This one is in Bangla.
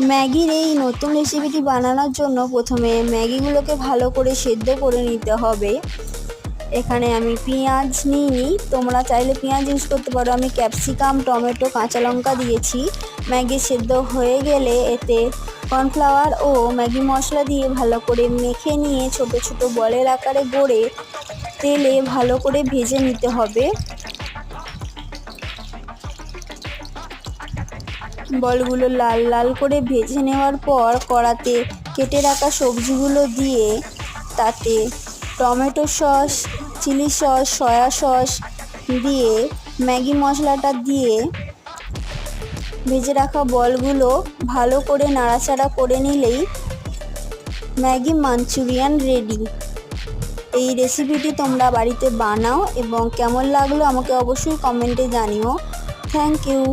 ম্যাগির এই নতুন রেসিপিটি বানানোর জন্য প্রথমে ম্যাগিগুলোকে ভালো করে সেদ্ধ করে নিতে হবে। এখানে আমি পেঁয়াজ নিইনি, তোমরা চাইলে পেঁয়াজ ইউজ করতে পারো। আমি ক্যাপসিকাম, টমেটো, কাঁচা লঙ্কা দিয়েছি। ম্যাগি সেদ্ধ হয়ে গেলে এতে কর্নফ্লাওয়ার ও ম্যাগি মশলা দিয়ে ভালো করে মেখে নিয়ে ছোট ছোট বলের আকারে গড়ে তেলে ভালো করে ভেজে নিতে হবে। বলগুলো লাল লাল করে ভেজে নেওয়ার পর কড়াতে কেটে রাখা সবজিগুলো দিয়ে তাতে tomato sauce, chilli sauce, soya sauce দিয়ে ম্যাগি মশলাটা দিয়ে ভেজে রাখা বলগুলো ভালো করে নাড়াচাড়া করে নিলেই ম্যাগি মাঞ্চুরিয়ান রেডি। এই রেসিপিটি তোমরা বাড়িতে বানাও এবং কেমন লাগলো আমাকে অবশ্যই কমেন্টে জানিও। Thank you.